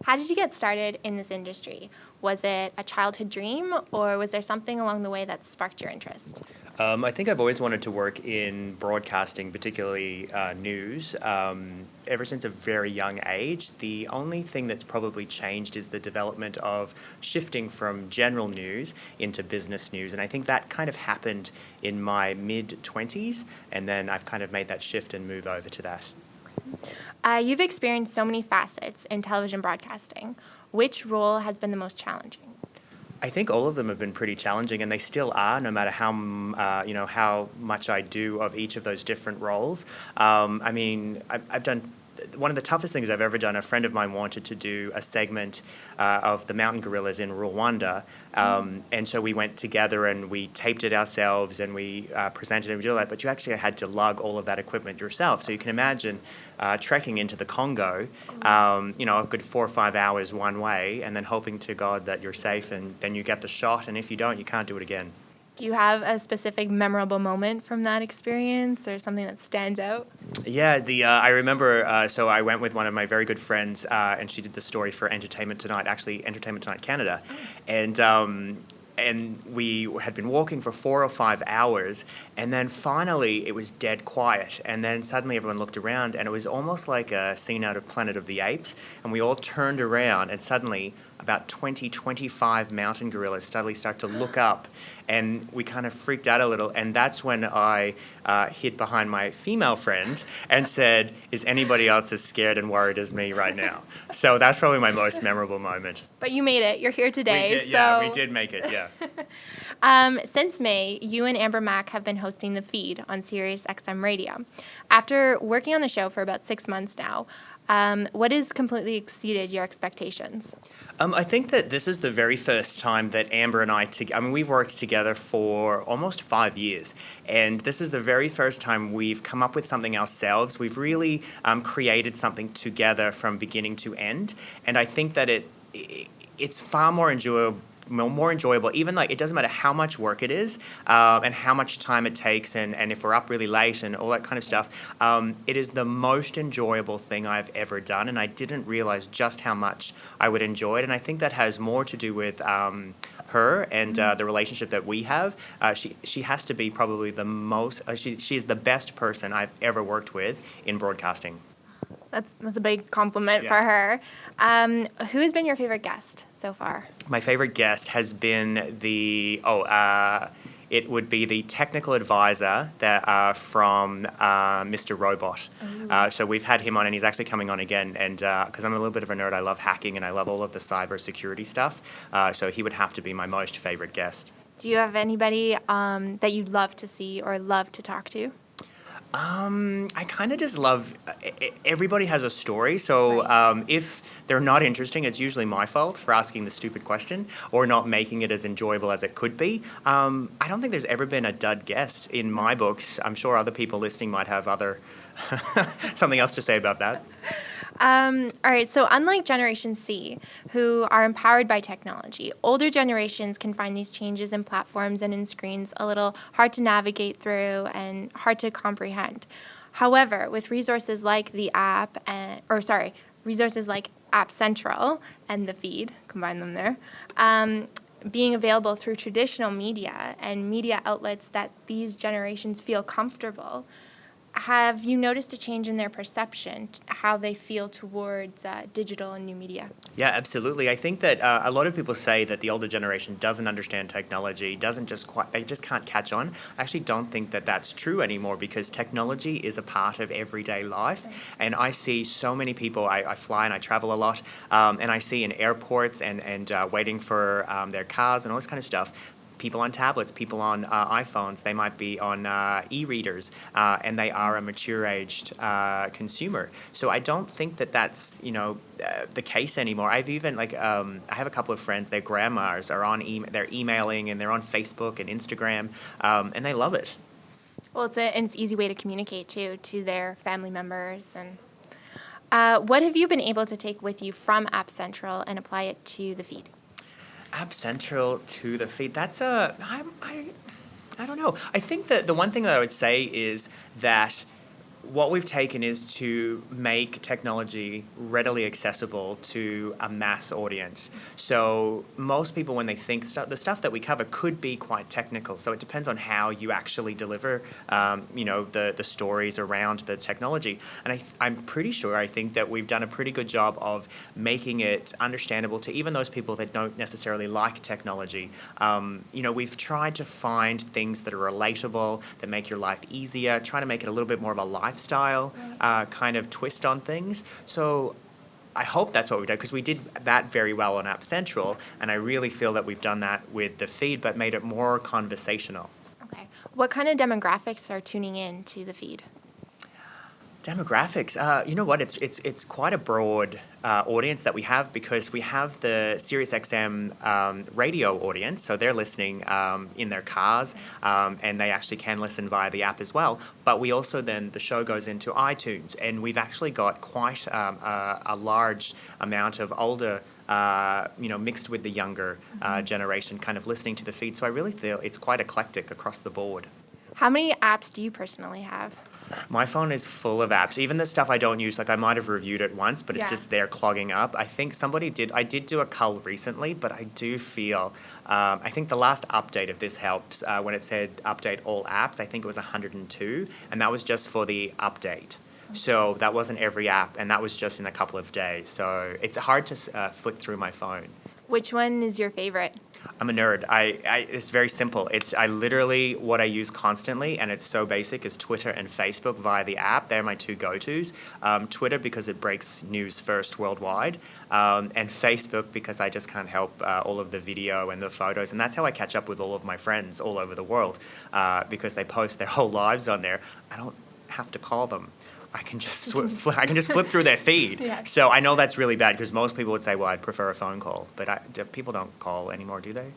How did you get started in this industry? Was it a childhood dream, or was there something along the way that sparked your interest? I think I've always wanted to work in broadcasting, particularly news. Ever since a very young age, the only thing that's probably changed is the development of shifting from general news into business news. And I think that kind of happened in my mid-20s, and then I've kind of made that shift and move over to that. You've experienced so many facets in television broadcasting. Which role has been the most challenging? I think all of them have been pretty challenging, and they still are, no matter how how much I do of each of those different roles. I've done one of the toughest things I've ever done. A friend of mine wanted to do a segment of the mountain gorillas in Rwanda, and so we went together and we taped it ourselves and we presented it and did all that. But you actually had to lug all of that equipment yourself. So you can imagine trekking into the Congo, a good 4 or 5 hours one way, and then hoping to God that you're safe, and then you get the shot. And if you don't, you can't do it again. Do you have a specific memorable moment from that experience or something that stands out? Yeah, I remember, so I went with one of my very good friends, and she did the story for Entertainment Tonight, actually Entertainment Tonight Canada. And we had been walking for 4 or 5 hours, and then finally it was dead quiet. And then suddenly everyone looked around, and it was almost like a scene out of Planet of the Apes. And we all turned around, and suddenly about 25 mountain gorillas suddenly start to look up, and we kind of freaked out a little. And that's when I hid behind my female friend and said, "Is anybody else as scared and worried as me right now?" So that's probably my most memorable moment. But you made it. You're here today. We did, yeah, we did make it, yeah. Since May, you and Amber Mack have been hosting The Feed on SiriusXM Radio. After working on the show for about 6 months now, what has completely exceeded your expectations? I think that this is the very first time that Amber and we've worked together for almost 5 years, and this is the very first time we've come up with something ourselves. We've really created something together from beginning to end, and I think that it's far more enjoyable, even like it doesn't matter how much work it is, and how much time it takes, and if we're up really late and all that kind of stuff. It is the most enjoyable thing I've ever done, and I didn't realize just how much I would enjoy it. And I think that has more to do with her and the relationship that we have. She has to be probably the most. She is the best person I've ever worked with in broadcasting. That's a big compliment for her. Who has been your favorite guest so far? My favorite guest has been it would be the technical advisor from Mr. Robot. So we've had him on, and he's actually coming on again. And because I'm a little bit of a nerd, I love hacking and I love all of the cyber security stuff. So he would have to be my most favorite guest. Do you have anybody that you'd love to see or love to talk to? I kind of just love, everybody has a story, so if they're not interesting, it's usually my fault for asking the stupid question or not making it as enjoyable as it could be. I don't think there's ever been a dud guest in my books. I'm sure other people listening might have something else to say about that. All right, so unlike Generation C, who are empowered by technology, older generations can find these changes in platforms and in screens a little hard to navigate through and hard to comprehend. However, with resources like resources like App Central and The Feed, combine them there, being available through traditional media and media outlets that these generations feel comfortable, have you noticed a change in their perception, how they feel towards digital and new media? Yeah, absolutely. I think that a lot of people say that the older generation doesn't understand technology, they just can't catch on. I actually don't think that that's true anymore, because technology is a part of everyday life. Right. And I see so many people, I fly and I travel a lot, and I see in airports and waiting for their cars and all this kind of stuff, people on tablets, people on iPhones, they might be on e-readers, and they are a mature-aged consumer. So I don't think that that's the case anymore. I've even I have a couple of friends, their grandmas are on they're emailing and they're on Facebook and Instagram, and they love it. Well, it's an easy way to communicate to their family members. And what have you been able to take with you from App Central and apply it to The Feed? App Central to The Feed. That's I don't know. I think that the one thing that I would say is that what we've taken is to make technology readily accessible to a mass audience. So most people, when they think the stuff that we cover could be quite technical. So it depends on how you actually deliver, the stories around the technology. And I'm pretty sure, I think that we've done a pretty good job of making it understandable to even those people that don't necessarily like technology. We've tried to find things that are relatable, that make your life easier, trying to make it a little bit more of a lifestyle kind of twist on things. So I hope that's what we did, because we did that very well on App Central, and I really feel that we've done that with the feed, but made it more conversational. Okay. What kind of demographics are tuning in to the feed? Demographics, you know what? It's quite a broad audience that we have, because we have the SiriusXM radio audience, so they're listening in their cars, and they actually can listen via the app as well. But we also then, the show goes into iTunes, and we've actually got quite a large amount of older, mixed with the younger generation kind of listening to the feed. So I really feel it's quite eclectic across the board. How many apps do you personally have? My phone is full of apps. Even the stuff I don't use, like I might have reviewed it once, but it's just there clogging up. I think I did do a cull recently, but I do feel, I think the last update of this helps, when it said update all apps, I think it was 102, and that was just for the update. So that wasn't every app, and that was just in a couple of days. So it's hard to flick through my phone. Which one is your favorite? I'm a nerd. It's very simple. I literally, what I use constantly, and it's so basic, is Twitter and Facebook via the app. They're my two go-tos. Twitter, because it breaks news first worldwide, and Facebook, because I just can't help all of the video and the photos, and that's how I catch up with all of my friends all over the world, because they post their whole lives on there. I don't have to call them. I can just flip through their feed. Yeah. So I know that's really bad, because most people would say, well, I'd prefer a phone call. But people don't call anymore, do they?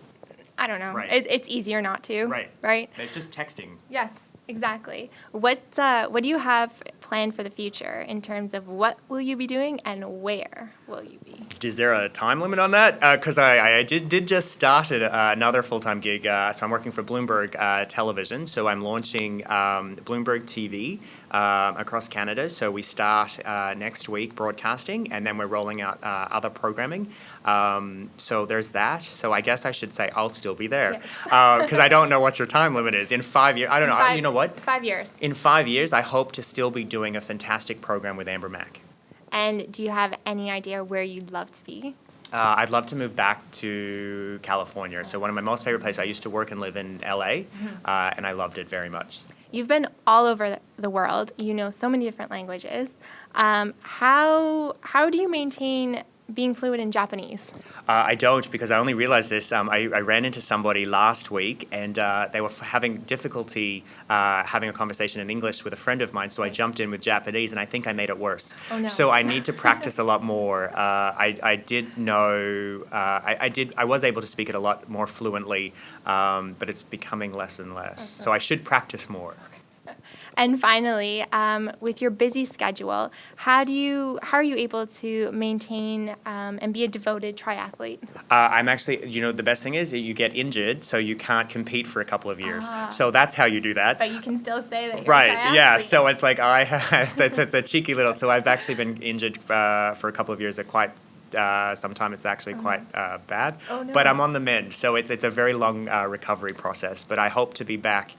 I don't know. Right. It's easier not to. Right? It's just texting. Yes, exactly. What do you have planned for the future in terms of what will you be doing and where will you be? Is there a time limit on that? Because I did just start another full-time gig. So I'm working for Bloomberg Television. So I'm launching Bloomberg TV across Canada. So we start next week broadcasting, and then we're rolling out other programming. So there's that. So I guess I should say I'll still be there, because I don't know what your time limit is. In 5 years, I don't know. You know what? 5 years. In 5 years, I hope to still be doing a fantastic program with Amber Mack. And do you have any idea where you'd love to be? I'd love to move back to California. So one of my most favorite places, I used to work and live in LA, and I loved it very much. You've been all over the world. You know so many different languages. How do you maintain being fluent in Japanese? I don't, because I only realized this. I ran into somebody last week, and they were having difficulty having a conversation in English with a friend of mine, so I jumped in with Japanese, and I think I made it worse. Oh, no. So I need to practice a lot more. I did know, I was able to speak it a lot more fluently, but it's becoming less and less. So I should practice more. And finally, with your busy schedule, how are you able to maintain and be a devoted triathlete? I'm actually, the best thing is that you get injured, so you can't compete for a couple of years. So that's how you do that. But you can still say that you're right, a triathlete. yeah. So it's like it's a cheeky little. So I've actually been injured for a couple of years. Sometimes it's actually quite bad. Oh, no. But I'm on the mend, so it's a very long recovery process. But I hope to be back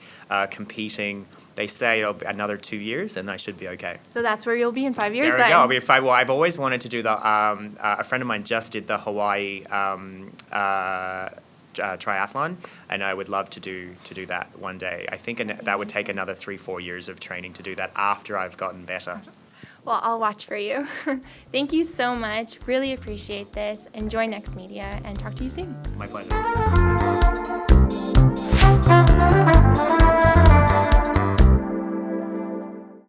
competing. They say it'll be another 2 years, and I should be okay. So that's where you'll be in 5 years. There we then. go. I'll be 5. Well, I've always wanted to do the. A friend of mine just did the Hawaii triathlon, and I would love to do that one day. I think that would take another 3-4 years of training to do that after I've gotten better. Well, I'll watch for you. Thank you so much. Really appreciate this. Enjoy Next Media, and talk to you soon. My pleasure.